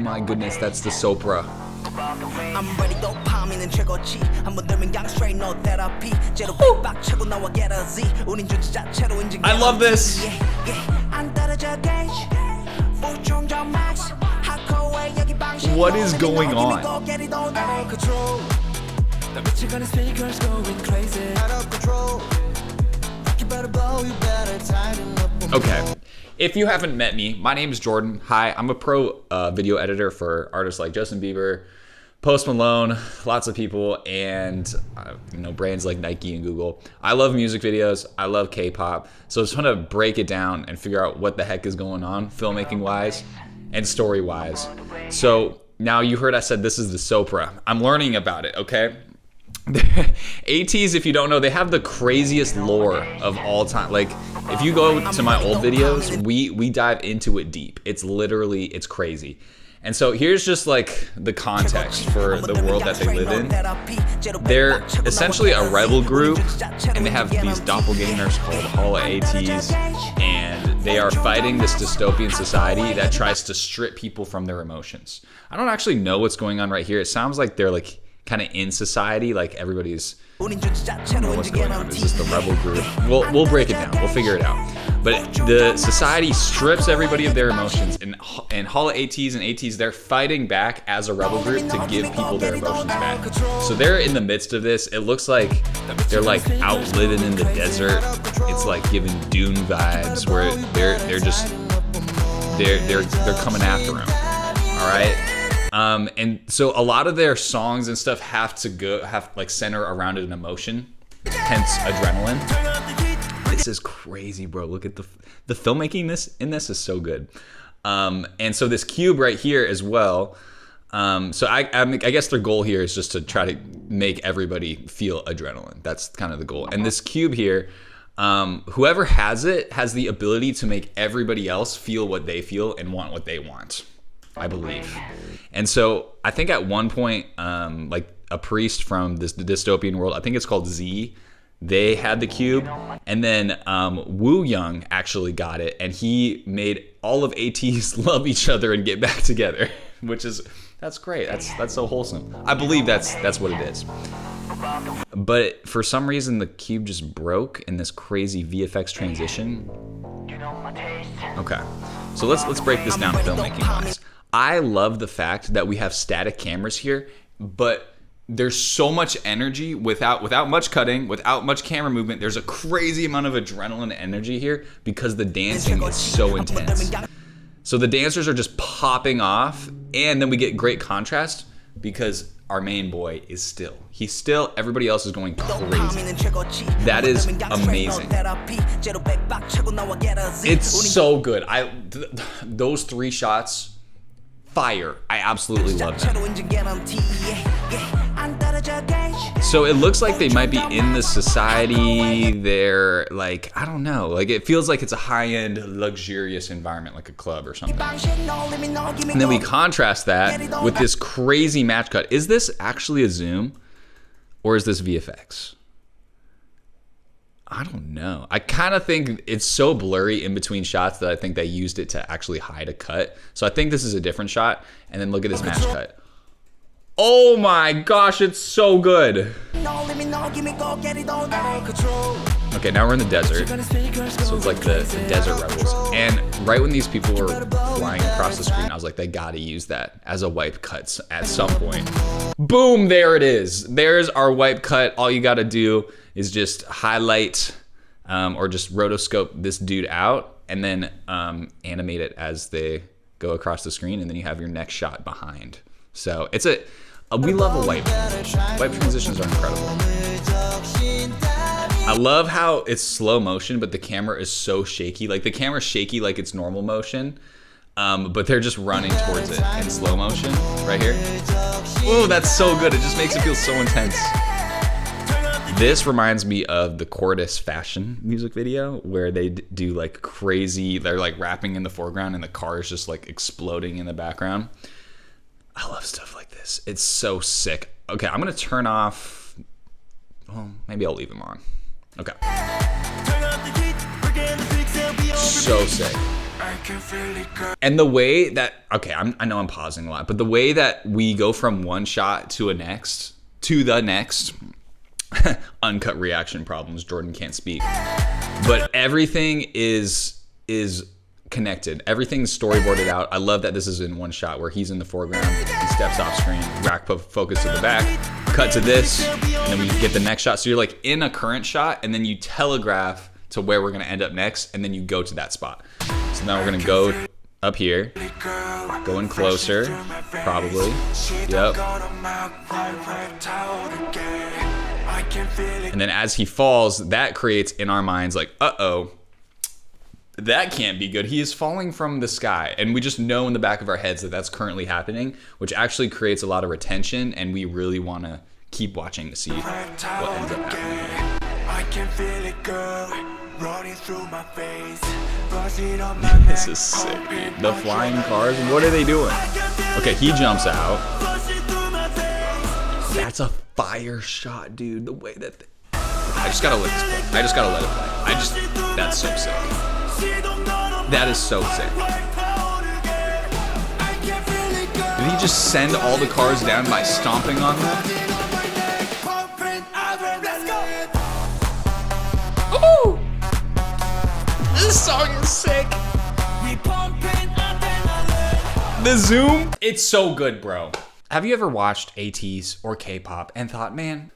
my goodness, that's the Sopra. I love this. What is going on? Okay, if you haven't met me, my name is Jordan. Hi, I'm a pro video editor for artists like Justin Bieber, Post Malone, lots of people, and brands like Nike and Google. I love music videos. I love K-pop. So I just want to break it down and figure out what the heck is going on, filmmaking wise and story wise. So now you heard I said this is the Sopra. I'm learning about it. Okay. ATEEZ, if you don't know, they have the craziest lore of all time. Like, if you go to my old videos, we dive into it deep. It's crazy. And so here's just like the context for the world that they live in. They're essentially a rebel group, and they have these doppelgangers called ATEEZ, and they are fighting this dystopian society that tries to strip people from their emotions. I don't actually know what's going on right here. It sounds like they're like kind of in society, like everybody's, I don't know what's going on. Is this the rebel group? We'll break it down. We'll figure it out. But the society strips everybody of their emotions, and Hall ATEEZ and ATEEZ, they're fighting back as a rebel group to give people their emotions back. So they're in the midst of this. It looks like they're like out living in the desert. It's like giving Dune vibes, where they're coming after him. All right. And so a lot of their songs and stuff have like center around an emotion, hence adrenaline. This is crazy, bro. Look at the filmmaking in this is so good. And so this cube right here as well. So I guess their goal here is just to try to make everybody feel adrenaline. That's kind of the goal. And this cube here, whoever has it has the ability to make everybody else feel what they feel and want what they want, I believe. And so I think at one point, like a priest from the dystopian world, I think it's called Z, they had the cube, and then Woo Young actually got it, and he made all of ATEEZ love each other and get back together, that's great. That's so wholesome. I believe that's what it is. But for some reason, the cube just broke in this crazy VFX transition. Okay, so let's break this down filmmaking wise. I love the fact that we have static cameras here, but there's so much energy without much cutting, without much camera movement. There's a crazy amount of adrenaline energy here because the dancing is so intense. So the dancers are just popping off, and then we get great contrast because our main boy is still. He's still, everybody else is going crazy. That is amazing. It's so good. Those three shots, fire. I absolutely love them. So it looks like they might be in the society. They're like, I don't know, like it feels like it's a high-end luxurious environment, like a club or something. And then we contrast that with this crazy match cut. Is this actually a zoom or is this VFX? I don't know. I kind of think it's so blurry in between shots that I think they used it to actually hide a cut. So I think this is a different shot. And then look at this match cut. Oh my gosh, it's so good. Okay, now we're in the desert. So it's like the desert rebels. And right when these people were flying across the screen, I was like, they gotta use that as a wipe cut at some point. Boom, there it is. There's our wipe cut. All you gotta do is just highlight or just rotoscope this dude out and then animate it as they go across the screen, and then you have your next shot behind. So it's we love a wipe. Wipe transitions are incredible. I love how it's slow motion, but the camera is so shaky. Like the camera's shaky like it's normal motion, but they're just running towards it in slow motion right here. Oh, that's so good. It just makes it feel so intense. This reminds me of the Cordis Fashion music video where they do like crazy, they're like rapping in the foreground and the car is just like exploding in the background. I love stuff like this. It's so sick. Okay, I'm gonna turn off, well, maybe I'll leave them on. Okay. So sick. And the way that, okay, I know I'm pausing a lot, but the way that we go from one shot to the next, uncut reaction problems, Jordan can't speak. But everything is connected. Everything's storyboarded out. I love that this is in one shot where he's in the foreground, he steps off screen, rack focus to the back, cut to this, and then we get the next shot. So you're like in a current shot, and then you telegraph to where we're gonna end up next, and then you go to that spot. So now we're gonna go up here, going closer, probably. Yep. And then as he falls, that creates in our minds like, uh-oh, that can't be good. He is falling from the sky. And we just know in the back of our heads that that's currently happening, which actually creates a lot of retention, and we really want to keep watching to see what ends up happening. I can feel it, girl, running through my face. This is sick, dude. The flying cars, what are they doing? Okay, he jumps out. That's a fire shot, dude. The way that I just gotta let this play. I just gotta let it play. That's so sick. That is so sick. Did he just send all the cars down by stomping on them? Ooh! This song is sick. The zoom, it's so good, bro. Have you ever watched ATEEZ or K-pop and thought, man,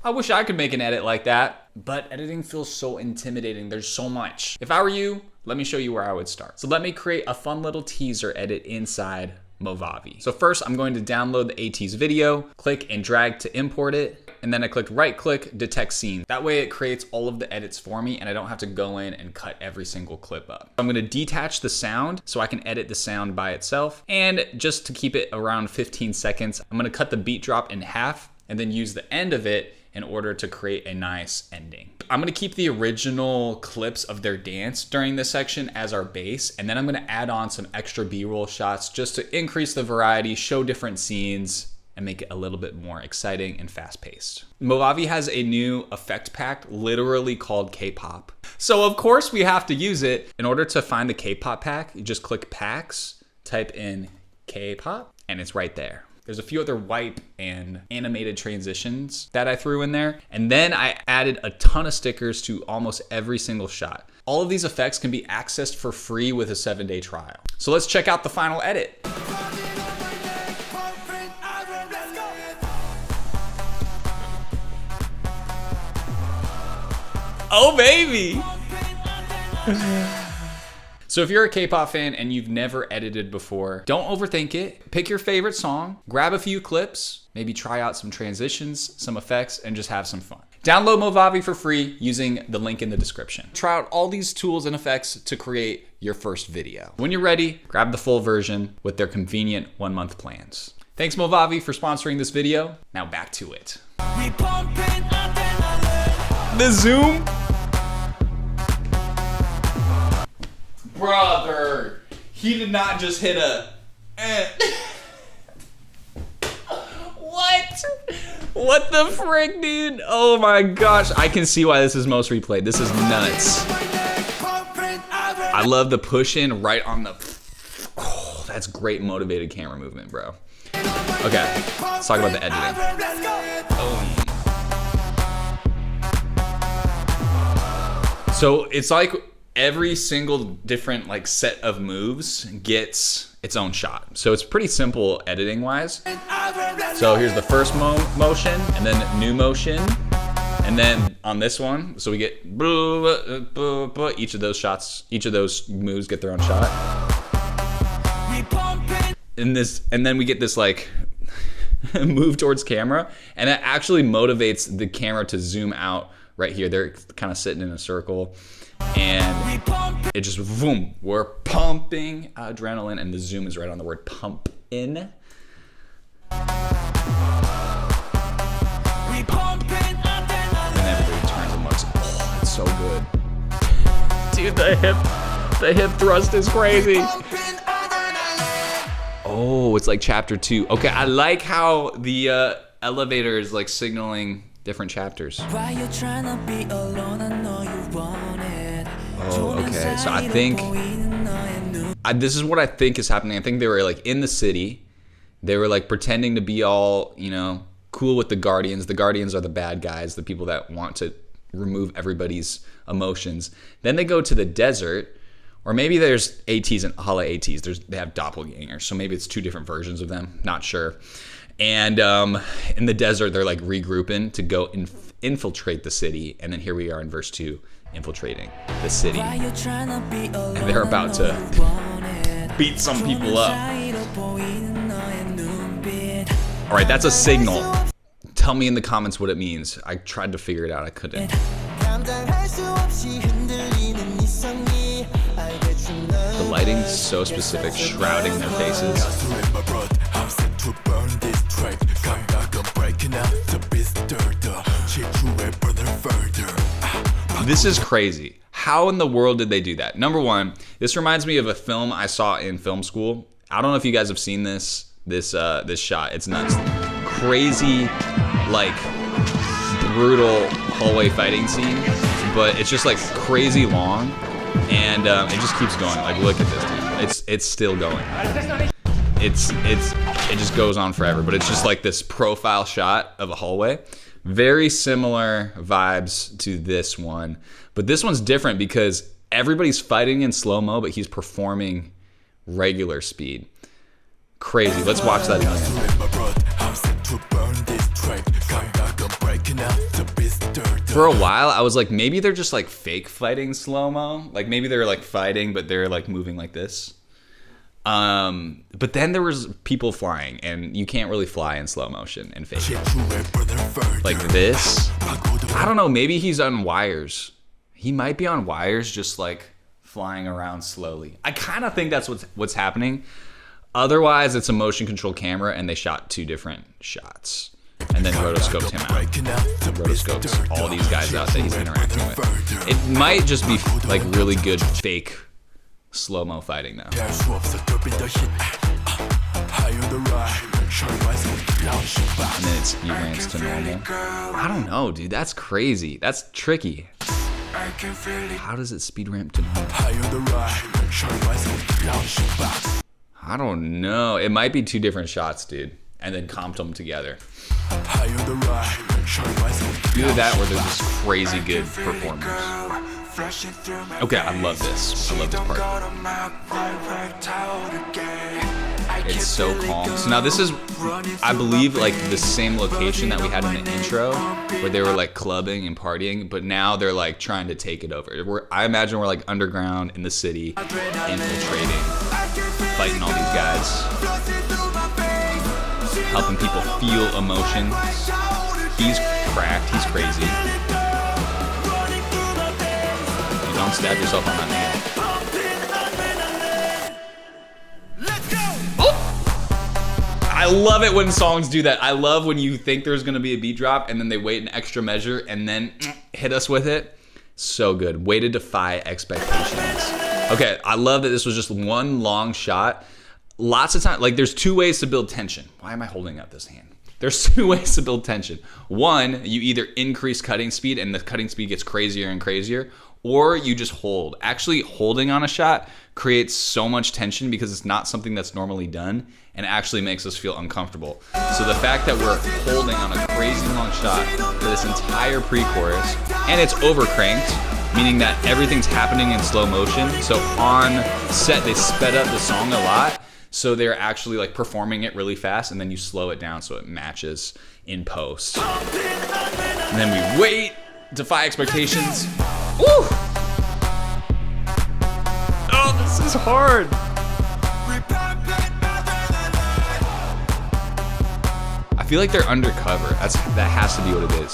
I wish I could make an edit like that, but editing feels so intimidating. There's so much. If I were you, let me show you where I would start. So let me create a fun little teaser edit inside Movavi. So first I'm going to download the ATEEZ video, click and drag to import it, and then I click right click, detect scene. That way it creates all of the edits for me and I don't have to go in and cut every single clip up. I'm gonna detach the sound so I can edit the sound by itself. And just to keep it around 15 seconds, I'm gonna cut the beat drop in half and then use the end of it in order to create a nice ending. I'm gonna keep the original clips of their dance during this section as our base, and then I'm gonna add on some extra B-roll shots just to increase the variety, show different scenes, and make it a little bit more exciting and fast-paced. Movavi has a new effect pack literally called K-pop. So of course we have to use it. In order to find the K-pop pack, you just click packs, type in K-pop, and it's right there. There's a few other wipe and animated transitions that I threw in there. And then I added a ton of stickers to almost every single shot. All of these effects can be accessed for free with a 7-day trial. So let's check out the final edit. Oh, baby. So if you're a K-pop fan and you've never edited before, don't overthink it. Pick your favorite song, grab a few clips, maybe try out some transitions, some effects, and just have some fun. Download Movavi for free using the link in the description. Try out all these tools and effects to create your first video. When you're ready, grab the full version with their convenient 1-month plans. Thanks Movavi for sponsoring this video. Now back to it. The zoom. Brother, he did not just hit a What? What the frick, dude? Oh my gosh, I can see why this is most replayed. This is nuts. I love the push in right on the, oh, that's great motivated camera movement, bro. Okay, let's talk about the editing. Oh. So it's like every single different like set of moves gets its own shot. So it's pretty simple editing wise. So here's the first motion and then new motion. And then on this one, so we get each of those shots, each of those moves get their own shot. And then we get this like move towards camera, and it actually motivates the camera to zoom out right here. They're kind of sitting in a circle. And it just, boom, we're pumping adrenaline, and the zoom is right on the word pump in. And everybody turns and looks, oh, it's so good. Dude, the hip thrust is crazy. Oh, it's like chapter 2. Okay, I like how the elevator is like signaling different chapters. Oh, okay, so I think this is what I think is happening. I think they were like in the city. They were like pretending to be all, you know, cool with the Guardians. The Guardians are the bad guys, the people that want to remove everybody's emotions. Then they go to the desert, or maybe there's ATEEZ and hala ATEEZ. They have doppelgangers, so maybe it's two different versions of them. Not sure. And in the desert, they're like regrouping to go infiltrate the city. And then here we are in verse 2, infiltrating the city. And they're about to beat some people up. All right, that's a signal. Tell me in the comments what it means. I tried to figure it out, I couldn't. The lighting's so specific, shrouding their faces. This is crazy. How in the world did they do that? Number one, this reminds me of a film I saw in film school. I don't know if you guys have seen this shot. It's nuts. Crazy, like brutal hallway fighting scene, but it's just like crazy long, and it just keeps going. Like, look at this, dude. It's still going. It just goes on forever, but it's just like this profile shot of a hallway. Very similar vibes to this one, but this one's different because everybody's fighting in slow-mo, but he's performing regular speed. Crazy. Let's watch that again. For a while, I was like, maybe they're just like fake fighting slow-mo. Like maybe they're like fighting, but they're like moving like this. But then there was people flying, and you can't really fly in slow motion and fake it. Like this. I don't know, maybe he's on wires. He might be on wires, just like flying around slowly. I kind of think that's what's happening. Otherwise, it's a motion control camera, and they shot two different shots. And then rotoscoped him out. Rotoscoped all these guys out that he's interacting with. It might just be like really good fake slow-mo fighting though. And then it speed ramps to normal. I don't know, dude. That's crazy. That's tricky. How does it speed ramp to normal? I don't know. It might be two different shots, dude. And then comped them together. Either that or they're just crazy good performers. Okay, I love this. I love this part. It's so calm. So now this is, I believe, like the same location that we had in the intro, where they were like clubbing and partying, but now they're like trying to take it over. I imagine we're like underground in the city, infiltrating, fighting all these guys, helping people feel emotion. He's cracked. He's crazy. Don't stab yourself on that nail. Oh! I love it when songs do that. I love when you think there's gonna be a beat drop and then they wait an extra measure and then hit us with it. So good. Way to defy expectations. Okay, I love that this was just one long shot. Lots of time, like there's two ways to build tension. Why am I holding up this hand? There's two ways to build tension. One, you either increase cutting speed and the cutting speed gets crazier and crazier, or you just hold. Actually, holding on a shot creates so much tension because it's not something that's normally done and actually makes us feel uncomfortable. So the fact that we're holding on a crazy long shot for this entire pre-chorus, and it's overcranked, meaning that everything's happening in slow motion. So on set, they sped up the song a lot. So they're actually like performing it really fast, and then you slow it down so it matches in post. And then we wait, defy expectations. Woo! Oh, this is hard. I feel like they're undercover. That has to be what it is.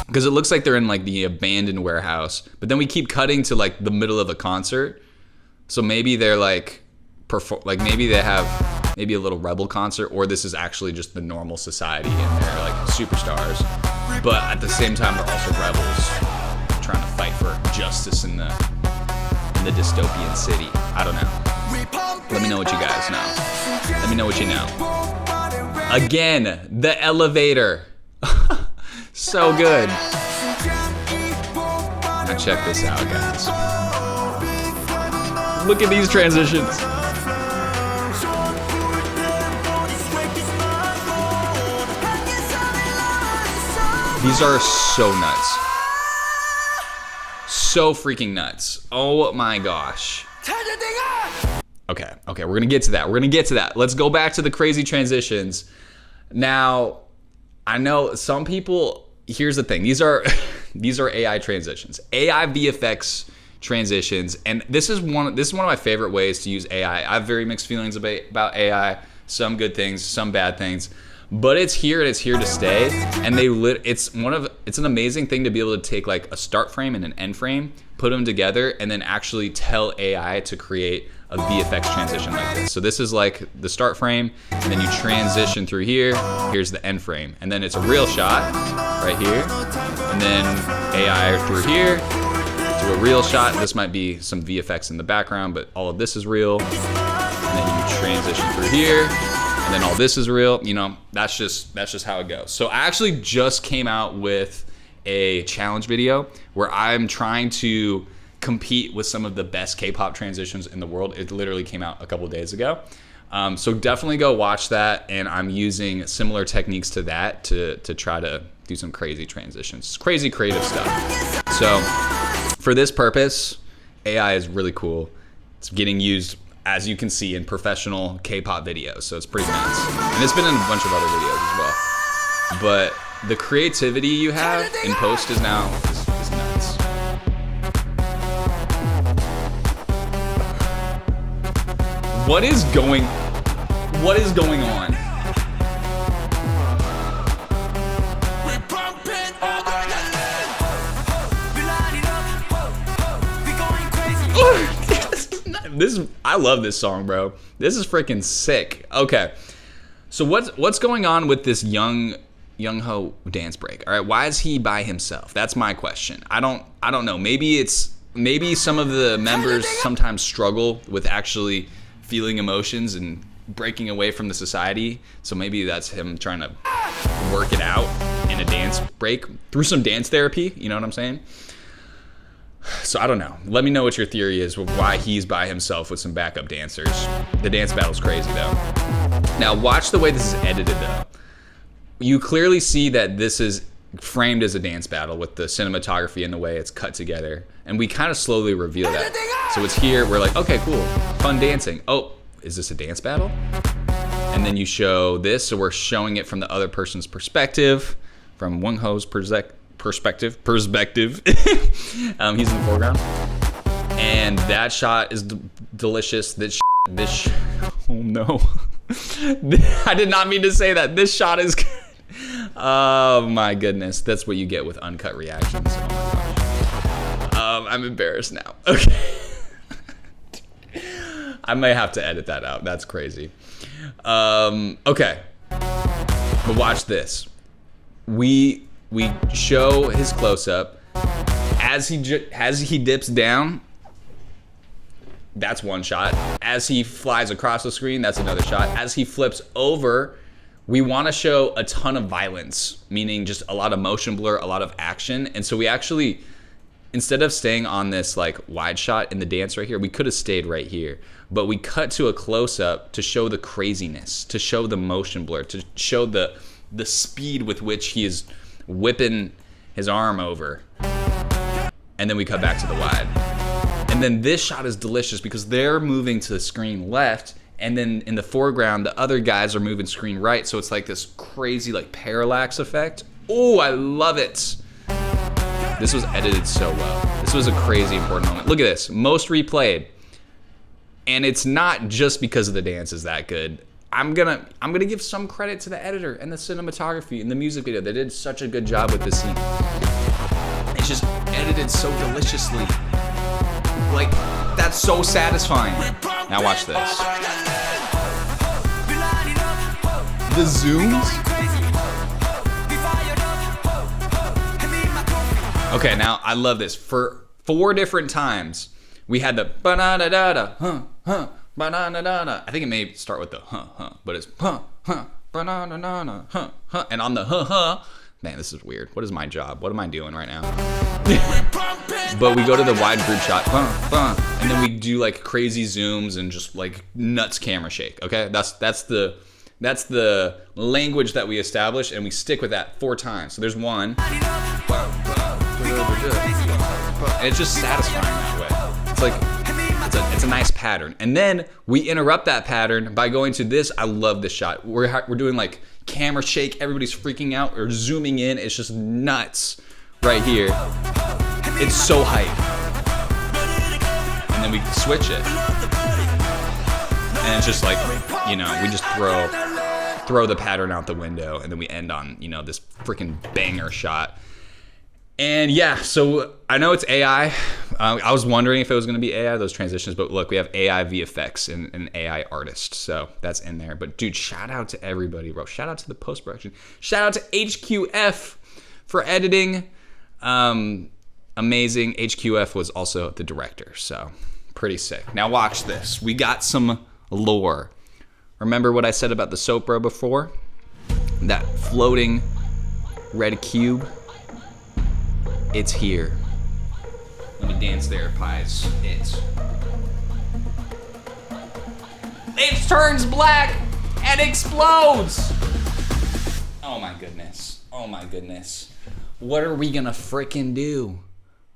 Because it looks like they're in like the abandoned warehouse, but then we keep cutting to like the middle of a concert. So maybe they're like, maybe they have maybe a little rebel concert, or this is actually just the normal society and they're like superstars. But at the same time, they're also rebels trying to fight for justice in the dystopian city. I don't know. Let me know what you guys know. Let me know what you know. Again, the elevator. So good. Now check this out, guys. Look at these transitions. These are so nuts. So freaking nuts. Oh my gosh. Okay, we're gonna get to that. Let's go back to the crazy transitions. Now, I know some people, here's the thing. These are AI transitions. AI VFX transitions, and this is one of my favorite ways to use AI. I have very mixed feelings about AI. Some good things, some bad things. But it's here and it's here to stay, and it's an amazing thing to be able to take like a start frame and an end frame, put them together, and then actually tell AI to create a VFX transition like this. So this is like the start frame, and then you transition through here. Here's the end frame, and then it's a real shot right here, and then AI through here to a real shot. This might be some VFX in the background, but all of this is real, and then you transition through here. And then all this is real, you know, that's just how it goes. So I actually just came out with a challenge video where I'm trying to compete with some of the best K-pop transitions in the world. It literally came out a couple days ago. So definitely go watch that. And I'm using similar techniques to that to try to do some crazy transitions, crazy creative stuff. So for this purpose, AI is really cool. It's getting used, as you can see, in professional K-pop videos, so it's pretty nuts. And it's been in a bunch of other videos as well. But the creativity you have in post is nuts. What is going on? I love this song, bro. This is freaking sick. Okay, so what's going on with this young ho dance break? All right, why is he by himself? That's my question. I don't know. Maybe some of the members sometimes struggle with actually feeling emotions and breaking away from the society. So maybe that's him trying to work it out in a dance break through some dance therapy. You know what I'm saying? So I don't know. Let me know what your theory is with why he's by himself with some backup dancers. The dance battle's crazy though. Now watch the way this is edited though. You clearly see that this is framed as a dance battle with the cinematography and the way it's cut together. And we kind of slowly reveal that. So it's here, we're like, okay, cool, fun dancing. Oh, is this a dance battle? And then you show this, so we're showing it from the other person's perspective, from Won Ho's perspective. He's in the foreground, and that shot is delicious. Oh no, I did not mean to say that. This shot is good. Oh my goodness, that's what you get with uncut reactions. Oh my gosh. I'm embarrassed now. Okay, I may have to edit that out. That's crazy. Okay, but watch this. We show his close-up as he dips down. That's one shot. As he flies across the screen, that's another shot. As he flips over, we want to show a ton of violence, meaning just a lot of motion blur, a lot of action. And so we actually, instead of staying on this like wide shot in the dance right here, we could have stayed right here. But we cut to a close-up to show the craziness, to show the motion blur, to show the speed with which he is whipping his arm over, and then we cut back to the wide. And then this shot is delicious because they're moving to the screen left, and then in the foreground the other guys are moving screen right, so it's like this crazy like parallax effect. Oh, I love it. This was edited so well. This was a crazy important moment. Look at this, most replayed, and it's not just because of the dance is that good. I'm gonna give some credit to the editor and the cinematography and the music video. They did such a good job with this scene. It's just edited so deliciously. Like, that's so satisfying. Now watch this. The zooms. Okay, now I love this. For 4 different times, we had the ba-da-da-da-da, huh. Ba-na-na-na-na. I think it may start with the but it's banana, and on the Man, this is weird. What is my job? What am I doing right now? But we go to the wide group shot, and then we do like crazy zooms and just like nuts camera shake. Okay, that's the language that we establish, and we stick with that 4 times. So there's 1, and it's just satisfying that way. It's like it's a nice pattern, and then we interrupt that pattern by going to this. I love this shot. We're doing like camera shake. Everybody's freaking out. We're zooming in. It's just nuts right here. It's so hype. And then we switch it. And it's just like, you know, we just throw the pattern out the window, and then we end on, you know, this freaking banger shot. And yeah, so I know it's AI. I was wondering if it was going to be AI, those transitions, but look, we have AI VFX and an AI artist, so that's in there. But dude, shout out to everybody, bro. Shout out to the post-production. Shout out to HQF for editing. Amazing. HQF was also the director, so pretty sick. Now watch this. We got some lore. Remember what I said about the Sopra before? That floating red cube? It's here. Let me dance there, pies. It turns black and explodes! Oh my goodness. Oh my goodness. What are we gonna frickin' do?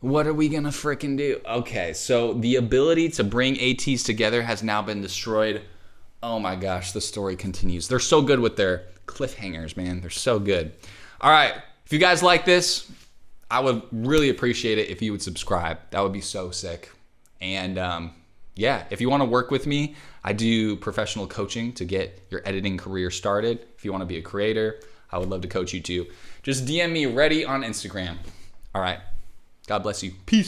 What are we gonna frickin' do? Okay, so the ability to bring ATEEZ together has now been destroyed. Oh my gosh, the story continues. They're so good with their cliffhangers, man. They're so good. All right, if you guys like this, I would really appreciate it if you would subscribe. That would be so sick. And yeah, if you want to work with me, I do professional coaching to get your editing career started. If you want to be a creator, I would love to coach you too. Just DM me ready on Instagram. All right. God bless you. Peace.